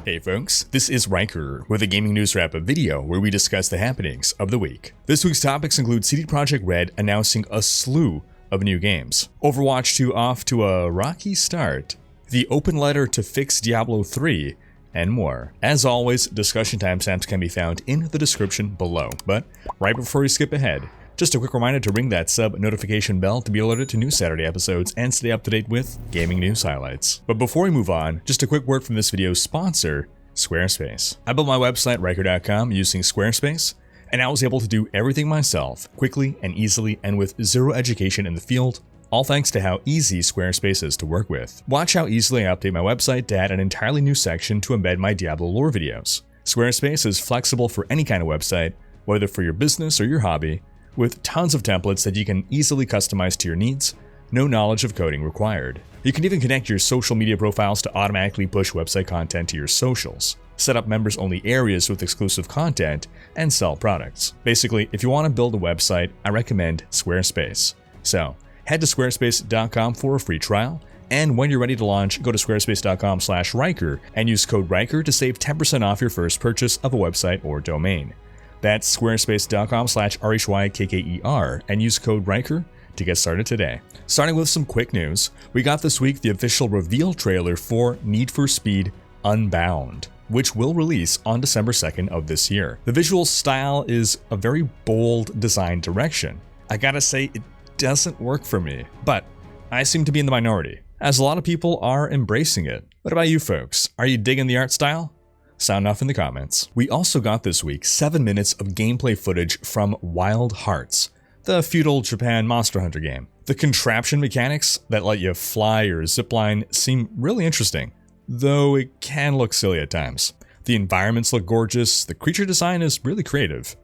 Hey folks, this is Riker with a gaming news wrap-up video where we discuss the happenings of the week. This week's topics include CD Projekt RED announcing a slew of new games, Overwatch 2 off to a rocky start, the open letter to fix Diablo 3, and more. As always, discussion timestamps can be found in the description below. But right before we skip ahead, just a quick reminder to ring that sub notification bell to be alerted to new Saturday episodes and stay up to date with gaming news highlights. But before we move on, just a quick word from this video's sponsor, Squarespace. I built my website, Riker.com, using Squarespace, and I was able to do everything myself, quickly and easily, and with zero education in the field, all thanks to how easy Squarespace is to work with. Watch how easily I update my website to add an entirely new section to embed my Diablo lore videos. Squarespace is flexible for any kind of website, whether for your business or your hobby, with tons of templates that you can easily customize to your needs, no knowledge of coding required. You can even connect your social media profiles to automatically push website content to your socials, set up members-only areas with exclusive content, and sell products. Basically, if you want to build a website, I recommend Squarespace. So, head to squarespace.com for a free trial, and when you're ready to launch, go to squarespace.com/Riker and use code Riker to save 10% off your first purchase of a website or domain. That's squarespace.com/RHYKKER and use code Riker to get started today. Starting with some quick news, we got this week the official reveal trailer for Need for Speed Unbound, which will release on December 2nd of this year. The visual style is a very bold design direction. I gotta say, it doesn't work for me, but I seem to be in the minority, as a lot of people are embracing it. What about you folks? Are you digging the art style? Sound off in the comments. We also got this week 7 minutes of gameplay footage from Wild Hearts, the feudal Japan Monster Hunter game. The contraption mechanics that let you fly or zipline seem really interesting, though it can look silly at times. The environments look gorgeous, the creature design is really creative,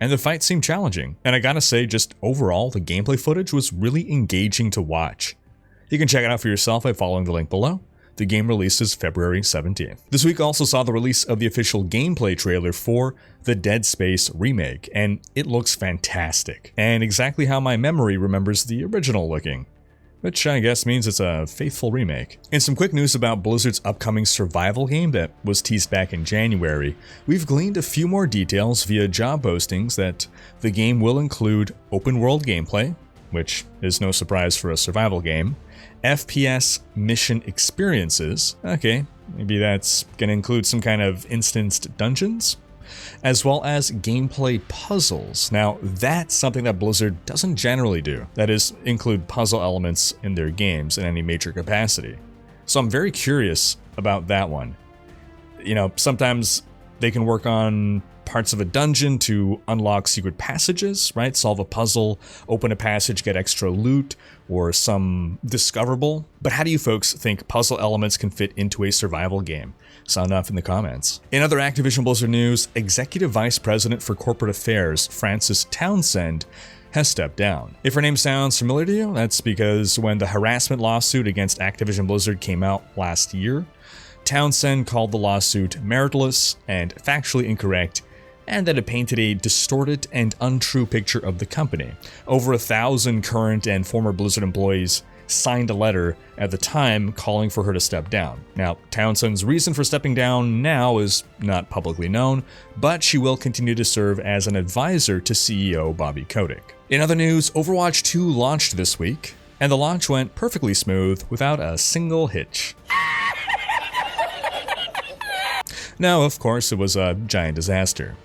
and the fights seem challenging. And I gotta say, just overall, the gameplay footage was really engaging to watch. You can check it out for yourself by following the link below. The game releases February 17th. This week also saw the release of the official gameplay trailer for the Dead Space remake, and it looks fantastic, and exactly how my memory remembers the original looking, which I guess means it's a faithful remake. And some quick news about Blizzard's upcoming survival game that was teased back in January. We've gleaned a few more details via job postings that the game will include open world gameplay, which is no surprise for a survival game, FPS mission experiences, okay, maybe that's gonna include some kind of instanced dungeons, as well as gameplay puzzles. Now, that's something that Blizzard doesn't generally do, that is, include puzzle elements in their games in any major capacity. So I'm very curious about that one. You know, sometimes they can work on parts of a dungeon to unlock secret passages, right? Solve a puzzle, open a passage, get extra loot, or some discoverable. But how do you folks think puzzle elements can fit into a survival game? Sound off in the comments. In other Activision Blizzard news, Executive Vice President for Corporate Affairs, Frances Townsend, has stepped down. If her name sounds familiar to you, that's because when the harassment lawsuit against Activision Blizzard came out last year, Townsend called the lawsuit meritless and factually incorrect, and that it painted a distorted and untrue picture of the company. Over 1,000 current and former Blizzard employees signed a letter at the time calling for her to step down. Now, Townsend's reason for stepping down now is not publicly known, but she will continue to serve as an advisor to CEO Bobby Kotick. In other news, Overwatch 2 launched this week, and the launch went perfectly smooth without a single hitch. Now, of course, it was a giant disaster.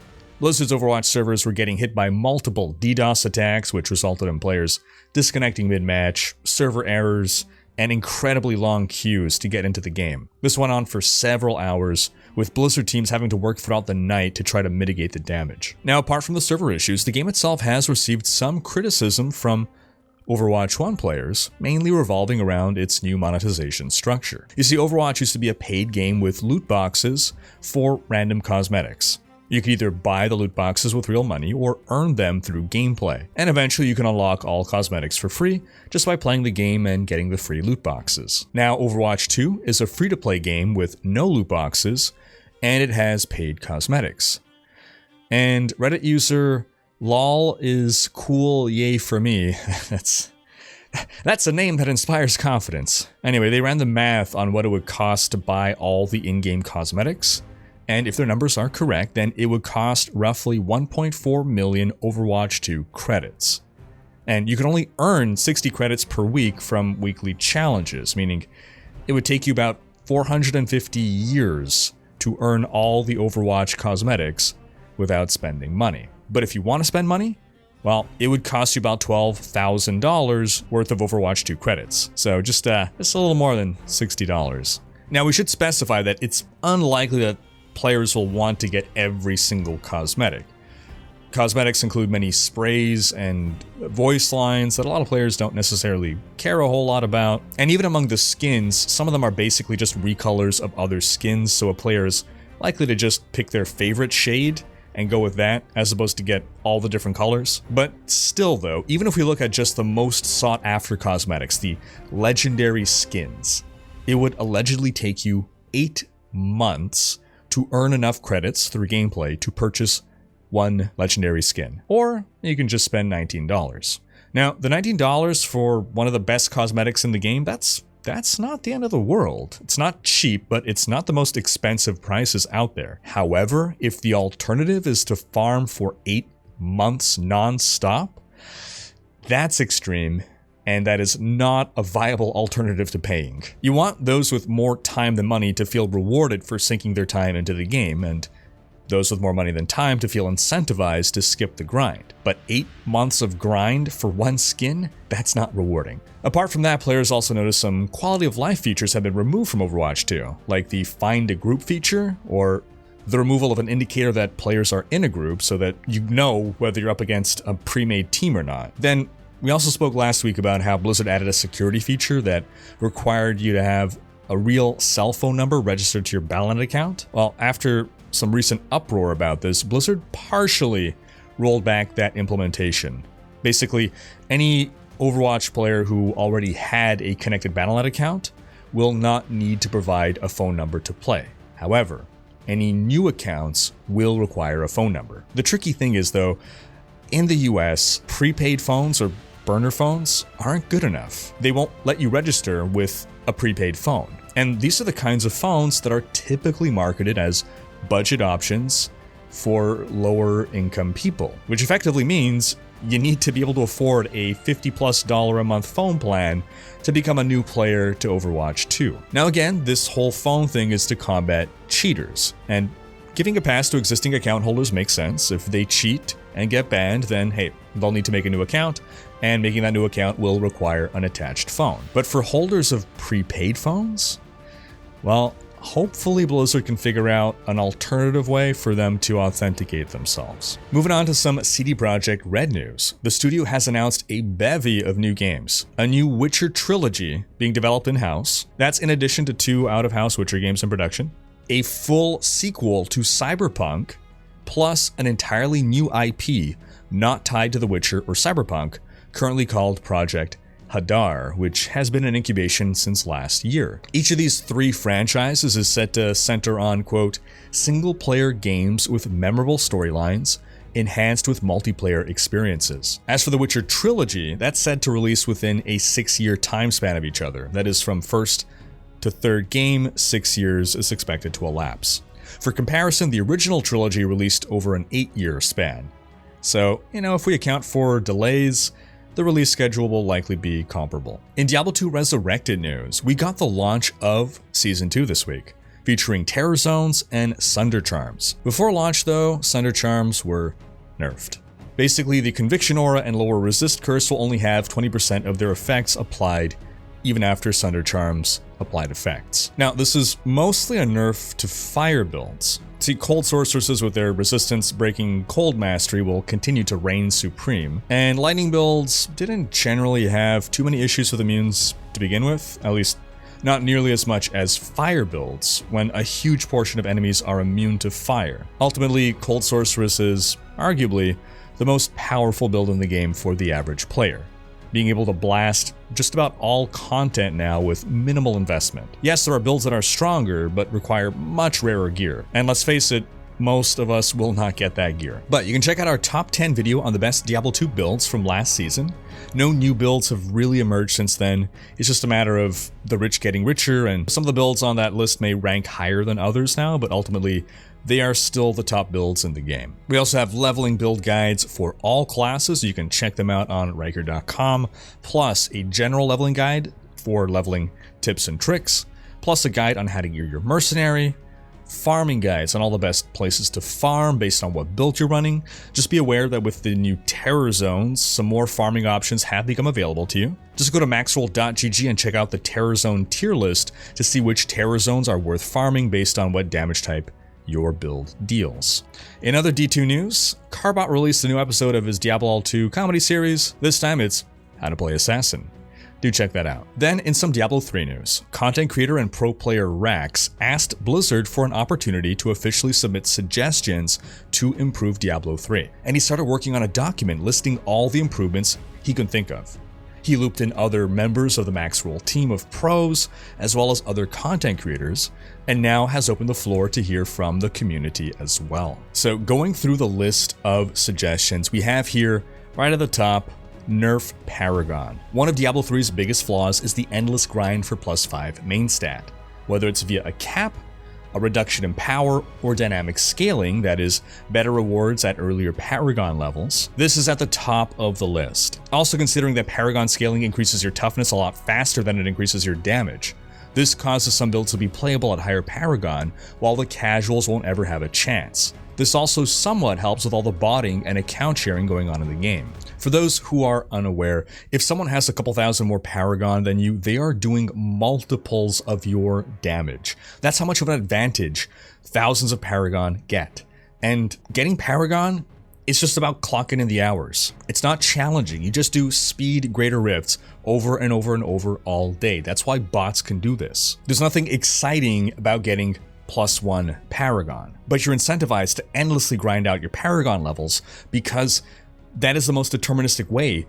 Blizzard's Overwatch servers were getting hit by multiple DDoS attacks, which resulted in players disconnecting mid-match, server errors, and incredibly long queues to get into the game. This went on for several hours, with Blizzard teams having to work throughout the night to try to mitigate the damage. Now, apart from the server issues, the game itself has received some criticism from Overwatch 1 players, mainly revolving around its new monetization structure. You see, Overwatch used to be a paid game with loot boxes for random cosmetics. You could either buy the loot boxes with real money or earn them through gameplay, and eventually you can unlock all cosmetics for free just by playing the game and getting the free loot boxes. Now, Overwatch 2 is a free-to-play game with no loot boxes, and it has paid cosmetics. And Reddit user lol is cool, yay for me. That's That's a name that inspires confidence. Anyway, they ran the math on what it would cost to buy all the in-game cosmetics, and if their numbers are correct, then it would cost roughly 1.4 million Overwatch 2 credits. And you can only earn 60 credits per week from weekly challenges, meaning it would take you about 450 years to earn all the Overwatch cosmetics without spending money. But if you want to spend money, well, it would cost you about $12,000 worth of Overwatch 2 credits. So just a little more than $60. Now, we should specify that it's unlikely that players will want to get every single cosmetic. Cosmetics include many sprays and voice lines that a lot of players don't necessarily care a whole lot about. And even among the skins, some of them are basically just recolors of other skins, so a player is likely to just pick their favorite shade and go with that, as opposed to get all the different colors. But still though, even if we look at just the most sought after cosmetics, the legendary skins, it would allegedly take you 8 months to earn enough credits through gameplay to purchase one legendary skin. Or you can just spend $19. Now, the $19 for one of the best cosmetics in the game, that's not the end of the world. It's not cheap, but it's not the most expensive prices out there. However, if the alternative is to farm for 8 months non-stop, that's extreme, and that is not a viable alternative to paying. You want those with more time than money to feel rewarded for sinking their time into the game, and those with more money than time to feel incentivized to skip the grind. But 8 months of grind for one skin? That's not rewarding. Apart from that, players also notice some quality of life features have been removed from Overwatch 2, like the find a group feature, or the removal of an indicator that players are in a group so that you know whether you're up against a pre-made team or not. Then, we also spoke last week about how Blizzard added a security feature that required you to have a real cell phone number registered to your Valentine account. Well, after some recent uproar about this, Blizzard partially rolled back that implementation. Basically, any Overwatch player who already had a connected Battle.net account will not need to provide a phone number to play. However, any new accounts will require a phone number. The tricky thing is though, in the US, prepaid phones or burner phones aren't good enough. They won't let you register with a prepaid phone. And these are the kinds of phones that are typically marketed as budget options for lower income people, which effectively means you need to be able to afford a $50+ a month phone plan to become a new player to Overwatch 2. Now again, this whole phone thing is to combat cheaters, and giving a pass to existing account holders makes sense. If they cheat and get banned, then hey, they'll need to make a new account, and making that new account will require an attached phone. But for holders of prepaid phones, well, hopefully Blizzard can figure out an alternative way for them to authenticate themselves. Moving on to some CD Projekt RED news. The studio has announced a bevy of new games. A new Witcher Trilogy being developed in-house. That's in addition to 2 out-of-house Witcher games in production. A full sequel to Cyberpunk, plus an entirely new IP not tied to The Witcher or Cyberpunk, currently called Projekt RED, which has been in incubation since last year. Each of these 3 franchises is set to center on, quote, single-player games with memorable storylines, enhanced with multiplayer experiences. As for the Witcher Trilogy, that's set to release within a 6-year time span of each other. That is, from first to third game, 6 years is expected to elapse. For comparison, the original trilogy released over an 8-year span. So, if we account for delays, the release schedule will likely be comparable. In Diablo 2 Resurrected news, we got the launch of Season 2 this week, featuring Terror Zones and Sundering Charms. Before launch though, Sundering Charms were nerfed. Basically, the Conviction Aura and Lower Resist Curse will only have 20% of their effects applied even after Sundering Charms applied effects. Now, this is mostly a nerf to fire builds. See, cold sorceresses with their resistance breaking cold mastery will continue to reign supreme, and lightning builds didn't generally have too many issues with immunes to begin with, at least not nearly as much as fire builds, when a huge portion of enemies are immune to fire. Ultimately, cold sorceress is arguably the most powerful build in the game for the average player, being able to blast just about all content now with minimal investment. Yes, there are builds that are stronger, but require much rarer gear. And let's face it, most of us will not get that gear. But you can check out our top 10 video on the best Diablo 2 builds from last season. No new builds have really emerged since then. It's just a matter of the rich getting richer, and some of the builds on that list may rank higher than others now, but ultimately they are still the top builds in the game. We also have leveling build guides for all classes. You can check them out on Riker.com, plus a general leveling guide for leveling tips and tricks, plus a guide on how to gear your mercenary, farming guides on all the best places to farm based on what build you're running. Just be aware that with the new terror zones, some more farming options have become available to you. Just go to maxroll.gg and check out the terror zone tier list to see which terror zones are worth farming based on what damage type your build deals. In other D2 news, Carbot released a new episode of his Diablol 2 comedy series. This time it's How to Play Assassin. Do check that out. Then, in some Diablo 3 news, content creator and pro player Rax asked Blizzard for an opportunity to officially submit suggestions to improve Diablo 3, and he started working on a document listing all the improvements he could think of. He looped in other members of the Maxroll team of pros, as well as other content creators, and now has opened the floor to hear from the community as well. So, going through the list of suggestions, we have here, right at the top, nerf Paragon. One of Diablo 3's biggest flaws is the endless grind for +5 main stat. Whether it's via a cap, a reduction in power, or dynamic scaling, that is, better rewards at earlier Paragon levels, this is at the top of the list. Also considering that Paragon scaling increases your toughness a lot faster than it increases your damage. This causes some builds to be playable at higher Paragon, while the casuals won't ever have a chance. This also somewhat helps with all the botting and account sharing going on in the game. For those who are unaware, if someone has a couple thousand more Paragon than you, they are doing multiples of your damage. That's how much of an advantage thousands of Paragon get. And getting Paragon, it's just about clocking in the hours. It's not challenging. You just do speed greater rifts over and over and over all day. That's why bots can do this. There's nothing exciting about getting +1 Paragon, but you're incentivized to endlessly grind out your Paragon levels because that is the most deterministic way,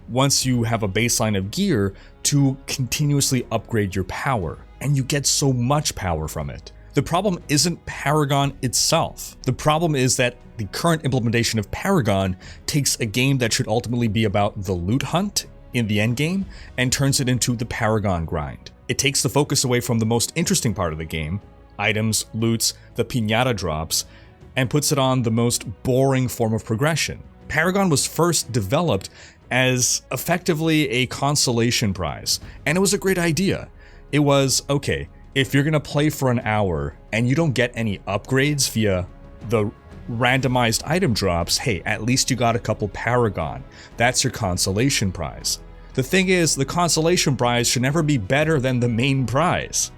once you have a baseline of gear, to continuously upgrade your power, and you get so much power from it. The problem isn't Paragon itself. The problem is that the current implementation of Paragon takes a game that should ultimately be about the loot hunt in the endgame and turns it into the Paragon grind. It takes the focus away from the most interesting part of the game, items, loots, the piñata drops, and puts it on the most boring form of progression. Paragon was first developed as effectively a consolation prize, and it was a great idea. It was, okay, if you're gonna play for an hour and you don't get any upgrades via the randomized item drops, hey, at least you got a couple Paragon. That's your consolation prize. The thing is, the consolation prize should never be better than the main prize.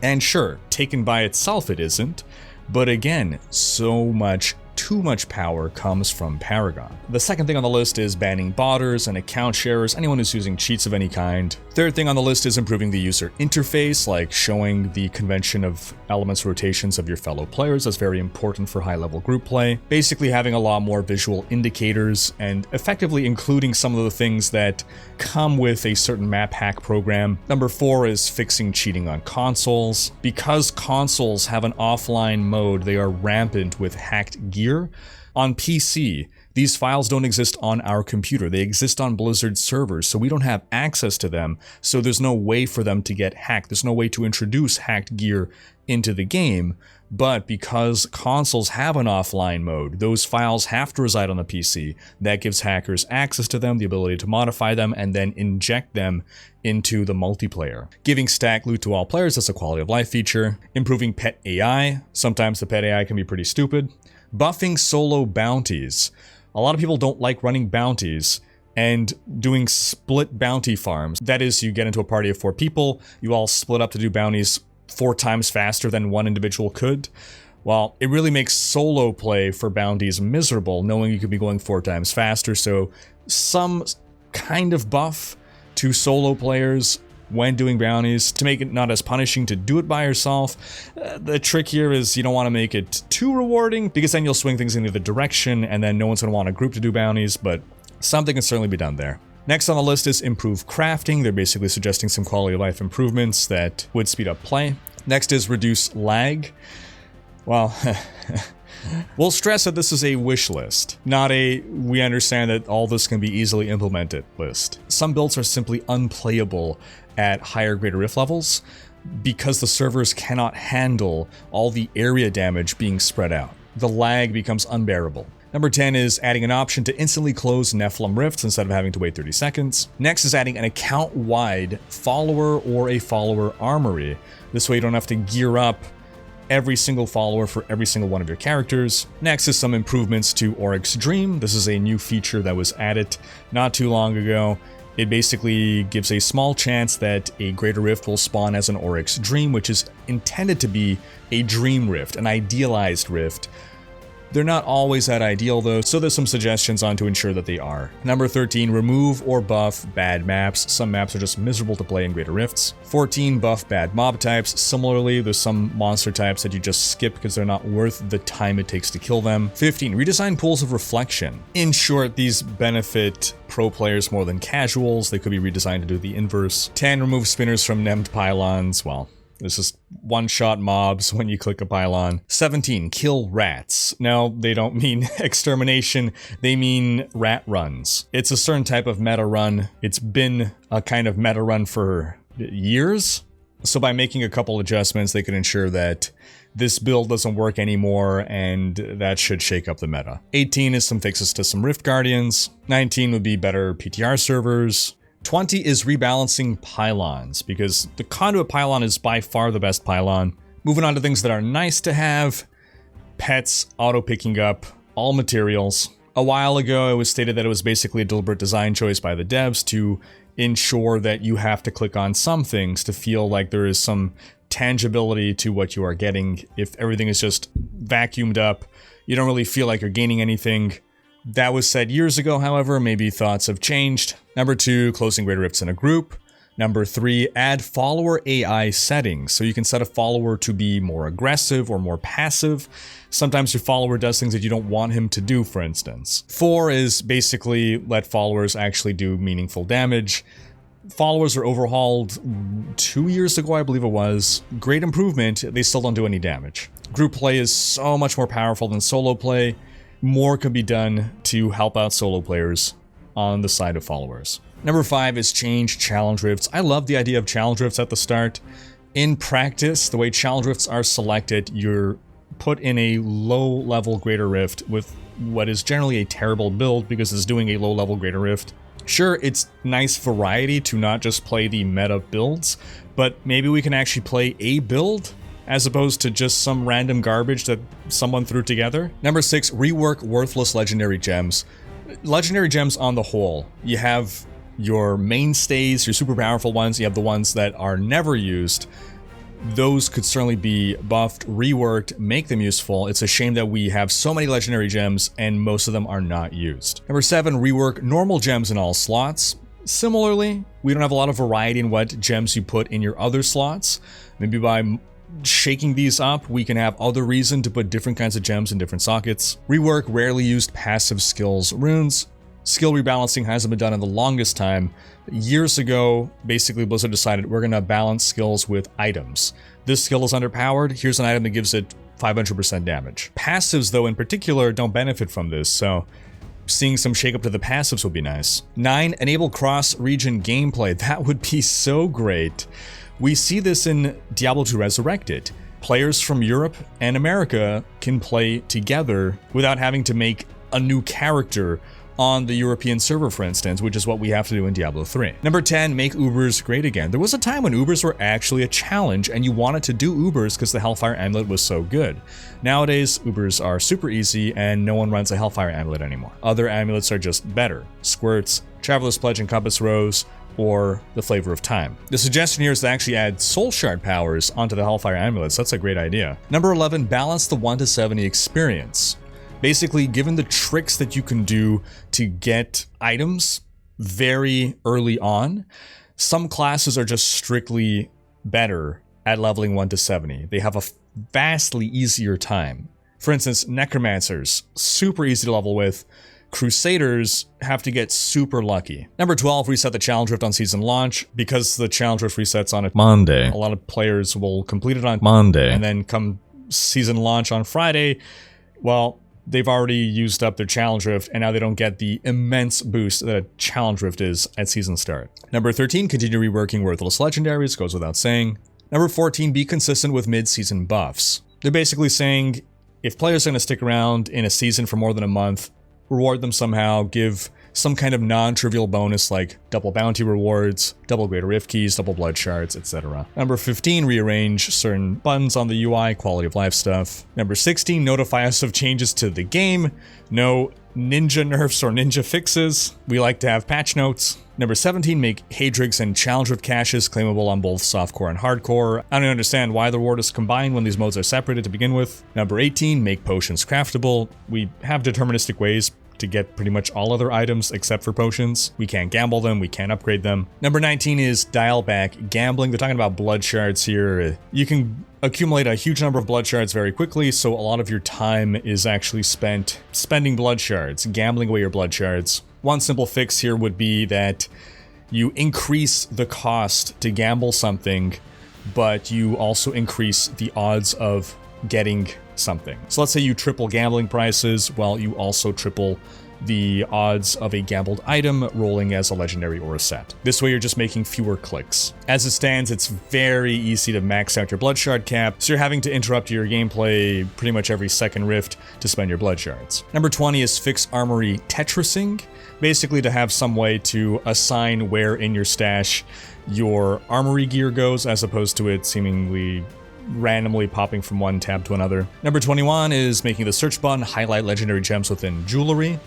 And sure, taken by itself it isn't, but again, too much power comes from Paragon. The second thing on the list is banning botters and account sharers, anyone who's using cheats of any kind. Third thing on the list is improving the user interface, like showing the convention of elements rotations of your fellow players. That's very important for high-level group play. Basically having a lot more visual indicators and effectively including some of the things that come with a certain map hack program. Number 4 is fixing cheating on consoles. Because consoles have an offline mode, they are rampant with hacked gear. On PC, these files don't exist on our computer. They exist on Blizzard servers, so we don't have access to them, so there's no way for them to get hacked. There's no way to introduce hacked gear into the game, but because consoles have an offline mode, those files have to reside on the PC. That gives hackers access to them, the ability to modify them, and then inject them into the multiplayer. Giving stack loot to all players, that's a quality of life feature. Improving pet AI. Sometimes the pet AI can be pretty stupid. Buffing solo bounties. A lot of people don't like running bounties and doing split bounty farms. That is, you get into a party of 4 people, you all split up to do bounties 4 times faster than one individual could. Well, it really makes solo play for bounties miserable, knowing you could be going 4 times faster, so some kind of buff to solo players when doing bounties to make it not as punishing to do it by yourself. The trick here is you don't want to make it too rewarding, because then you'll swing things in the other direction and then no one's going to want a group to do bounties, but something can certainly be done there. Next on the list is improve crafting. They're basically suggesting some quality of life improvements that would speed up play. Next is reduce lag. Well, We'll stress that this is a wish list, not a we understand that all this can be easily implemented list. Some builds are simply unplayable at higher greater rift levels because the servers cannot handle all the area damage being spread out. The lag becomes unbearable. Number 10 is adding an option to instantly close Nephilim rifts instead of having to wait 30 seconds. Next is adding an account-wide follower or a follower armory. This way you don't have to gear up every single follower for every single one of your characters. Next is some improvements to Oryx's Dream. This is a new feature that was added not too long ago. It basically gives a small chance that a Greater Rift will spawn as an Oryx's Dream, which is intended to be a dream rift, an idealized rift. They're not always that ideal though, so there's some suggestions on to ensure that they are. Number 13, remove or buff bad maps. Some maps are just miserable to play in Greater Rifts. 14, buff bad mob types. Similarly, there's some monster types that you just skip because they're not worth the time it takes to kill them. 15, redesign pools of reflection. In short, these benefit pro players more than casuals. They could be redesigned to do the inverse. 10, remove spinners from named pylons. Well, this is one-shot mobs when you click a pylon. 17, kill rats. No, they don't mean extermination, they mean rat runs. It's a certain type of meta run. It's been a kind of meta run for years. So by making a couple adjustments, they can ensure that this build doesn't work anymore, and that should shake up the meta. 18 is some fixes to some Rift Guardians. 19 would be better PTR servers. 20 is rebalancing pylons, because the conduit pylon is by far the best pylon. Moving on to things that are nice to have. Pets, auto picking up, all materials. A while ago, it was stated that it was basically a deliberate design choice by the devs to ensure that you have to click on some things to feel like there is some tangibility to what you are getting. If everything is just vacuumed up, you don't really feel like you're gaining anything. That was said years ago, however, maybe thoughts have changed. Number 2, closing greater rifts in a group. Number 3, add follower AI settings, so you can set a follower to be more aggressive or more passive. Sometimes your follower does things that you don't want him to do, for instance. 4 is basically let followers actually do meaningful damage. Followers are overhauled 2 years ago, I believe it was. Great improvement, they still don't do any damage. Group play is so much more powerful than solo play. More can be done to help out solo players on the side of followers. Number 5 is change challenge rifts. I love the idea of challenge rifts at the start. In practice, the way challenge rifts are selected, you're put in a low-level greater rift with what is generally a terrible build because it's doing a low-level greater rift. Sure, it's nice variety to not just play the meta builds, but maybe we can actually play a build as opposed to just some random garbage that someone threw together. Number 6, rework worthless legendary gems. Legendary gems on the whole, you have your mainstays, your super powerful ones, you have the ones that are never used. Those could certainly be buffed, reworked, make them useful. It's a shame that we have so many legendary gems and most of them are not used. Number 7, rework normal gems in all slots. Similarly, we don't have a lot of variety in what gems you put in your other slots. Maybe by shaking these up, we can have other reason to put different kinds of gems in different sockets. Rework rarely used passive skills runes. Skill rebalancing hasn't been done in the longest time. Years ago, basically Blizzard decided we're going to balance skills with items. This skill is underpowered, here's an item that gives it 500% damage. Passives, though, in particular, don't benefit from this, so seeing some shake up to the passives would be nice. 9, enable cross-region gameplay. That would be so great. We see this in Diablo 2 Resurrected. Players from Europe and America can play together without having to make a new character on the European server, for instance, which is what we have to do in Diablo 3. Number 10, make Ubers great again. There was a time when Ubers were actually a challenge and you wanted to do Ubers because the Hellfire Amulet was so good. Nowadays, Ubers are super easy and no one runs a Hellfire Amulet anymore. Other amulets are just better. Squirts, Traveler's Pledge and Compass Rose, or the Flavor of Time. The suggestion here is to actually add Soul Shard powers onto the Hellfire Amulets. That's a great idea. Number 11, balance the 1 to 70 experience. Basically, given the tricks that you can do to get items very early on, some classes are just strictly better at leveling 1 to 70. They have a vastly easier time. For instance, Necromancers, super easy to level with. Crusaders have to get super lucky. Number 12, reset the challenge rift on season launch. Because the challenge rift resets on a Monday, a lot of players will complete it on Monday, and then come season launch on Friday, well, they've already used up their challenge rift, and now they don't get the immense boost that a challenge rift is at season start. Number 13, continue reworking worthless legendaries, goes without saying. Number 14, be consistent with mid-season buffs. They're basically saying, if players are going to stick around in a season for more than a month, reward them somehow, give some kind of non-trivial bonus like double bounty rewards, double greater rift keys, double blood shards, etc. Number 15, rearrange certain buttons on the UI, quality of life stuff. Number 16, notify us of changes to the game. No ninja nerfs or ninja fixes. We like to have patch notes. Number 17, make Hadrix and Challenge Rift caches claimable on both softcore and hardcore. I don't understand why the reward is combined when these modes are separated to begin with. Number 18, make potions craftable. We have deterministic ways to get pretty much all other items except for potions. We can't gamble them, we can't upgrade them. Number 19 is dial back gambling. They're talking about blood shards here. You can accumulate a huge number of blood shards very quickly, so a lot of your time is actually spent spending blood shards, gambling away your blood shards. One simple fix here would be that you increase the cost to gamble something, but you also increase the odds of getting something. So let's say you triple gambling prices, well, you also triple the odds of a gambled item rolling as a legendary or a set. This way you're just making fewer clicks. As it stands, it's very easy to max out your blood shard cap, so you're having to interrupt your gameplay pretty much every second rift to spend your blood shards. Number 20 is fix armory tetrising, basically to have some way to assign where in your stash your armory gear goes, as opposed to it seemingly randomly popping from one tab to another. Number 21 is making the search button highlight legendary gems within jewelry.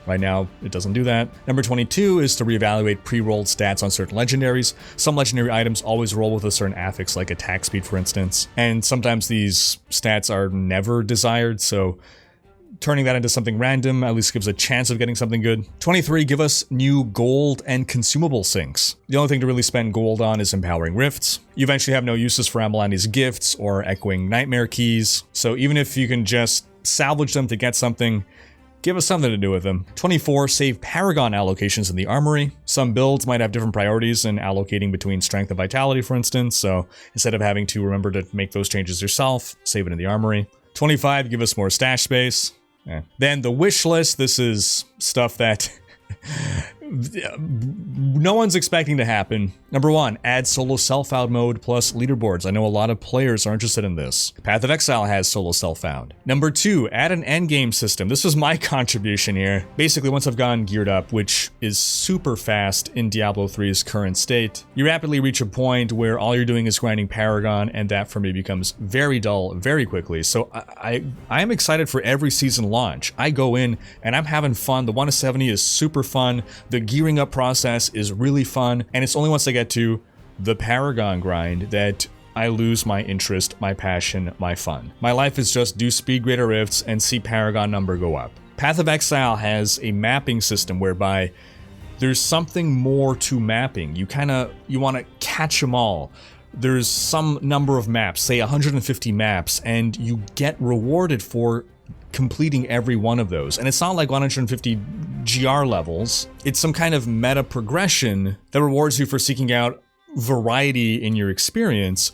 Right now, it doesn't do that. Number 22 is to reevaluate pre-rolled stats on certain legendaries. Some legendary items always roll with a certain affix, like attack speed, for instance. And sometimes these stats are never desired, so turning that into something random at least gives a chance of getting something good. 23, give us new gold and consumable sinks. The only thing to really spend gold on is empowering rifts. You eventually have no uses for Amalani's gifts or echoing nightmare keys, so even if you can just salvage them to get something, give us something to do with them. 24, save Paragon allocations in the armory. Some builds might have different priorities in allocating between strength and vitality, for instance, so instead of having to remember to make those changes yourself, save it in the armory. 25, give us more stash space. Then the wish list, this is stuff that no one's expecting to happen. Number 1, add solo self-found mode plus leaderboards. I know a lot of players are interested in this. Path of Exile has solo self-found. Number 2, add an endgame system. This was my contribution here. Basically, once I've gotten geared up, which is super fast in Diablo 3's current state, you rapidly reach a point where all you're doing is grinding Paragon, and that for me becomes very dull very quickly. So I am excited for every season launch. I go in and I'm having fun. The 1 to 70 is super fun. The gearing up process is really fun, and it's only once I get to the Paragon grind that I lose my interest, my passion, my fun. My life is just do speed greater rifts and see Paragon number go up. Path of Exile has a mapping system whereby there's something more to mapping. You want to catch them all. There's some number of maps, say 150 maps, and you get rewarded for completing every one of those. And it's not like 150 GR levels. It's some kind of meta progression that rewards you for seeking out variety in your experience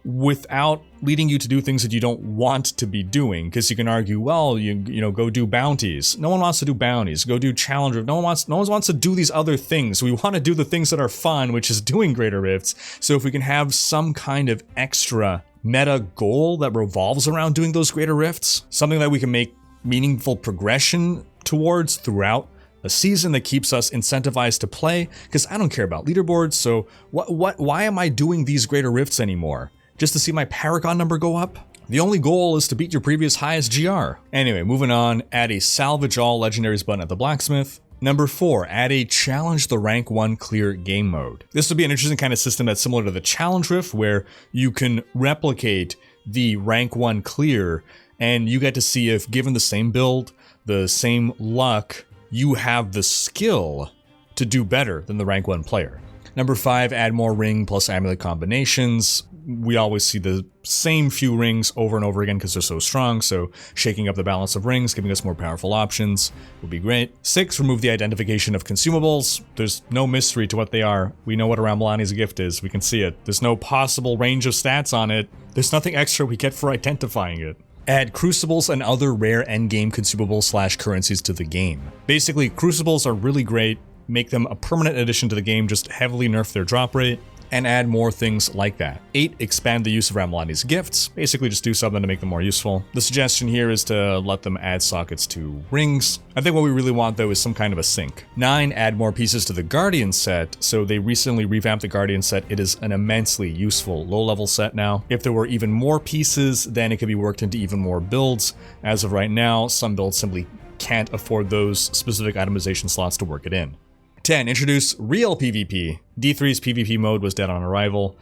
without leading you to do things that you don't want to be doing. Because you can argue, well, you know, go do bounties. No one wants to do bounties. Go do challenger. No one wants to do these other things. We want to do the things that are fun, which is doing greater rifts. So if we can have some kind of extra meta goal that revolves around doing those greater rifts, something that we can make meaningful progression towards throughout a season that keeps us incentivized to play, because I don't care about leaderboards, so why am I doing these greater rifts anymore? Just to see my Paragon number go up? The only goal is to beat your previous highest GR. Anyway, moving on, add a salvage all legendaries button at the blacksmith. Number 4, add a challenge the rank 1 clear game mode. This would be an interesting kind of system that's similar to the challenge rift, where you can replicate the rank 1 clear, and you get to see if, given the same build, the same luck, you have the skill to do better than the rank 1 player. Number 5, add more ring plus amulet combinations. We always see the same few rings over and over again because they're so strong, so shaking up the balance of rings, giving us more powerful options would be great. 6, remove the identification of consumables. There's no mystery to what they are. We know what a Amalani's gift is. We can see it. There's no possible range of stats on it. There's nothing extra we get for identifying it. Add crucibles and other rare endgame consumables / currencies to the game. Basically, crucibles are really great, make them a permanent addition to the game, just heavily nerf their drop rate, and add more things like that. 8, expand the use of Ramlani's gifts. Basically just do something to make them more useful. The suggestion here is to let them add sockets to rings. I think what we really want though is some kind of a sync. 9, add more pieces to the Guardian set. So they recently revamped the Guardian set. It is an immensely useful low-level set now. If there were even more pieces, then it could be worked into even more builds. As of right now, some builds simply can't afford those specific itemization slots to work it in. 10, introduce real PvP. D3's PvP mode was dead on arrival,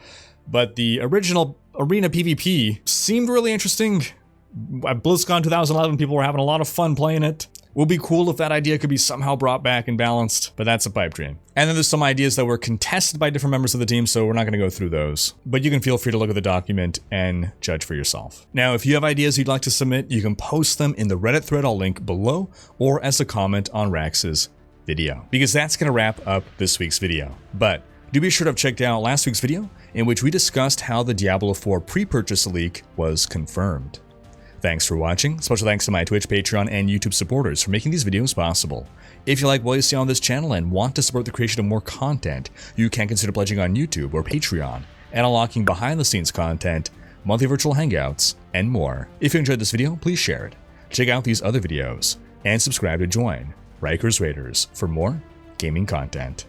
but the original arena PvP seemed really interesting. At BlizzCon 2011, people were having a lot of fun playing it. Would be cool if that idea could be somehow brought back and balanced, but that's a pipe dream. And then there's some ideas that were contested by different members of the team, so we're not going to go through those. But you can feel free to look at the document and judge for yourself. Now, if you have ideas you'd like to submit, you can post them in the Reddit thread I'll link below, or as a comment on Rax's video, because that's going to wrap up this week's video. But do be sure to have checked out last week's video, in which we discussed how the Diablo 4 pre-purchase leak was confirmed. Thanks for watching. Special thanks to my Twitch, Patreon, and YouTube supporters for making these videos possible. If you like what you see on this channel and want to support the creation of more content, you can consider pledging on YouTube or Patreon and unlocking behind-the-scenes content, monthly virtual hangouts, and more. If you enjoyed this video, please share it. Check out these other videos and subscribe to join Riker's Raiders for more gaming content.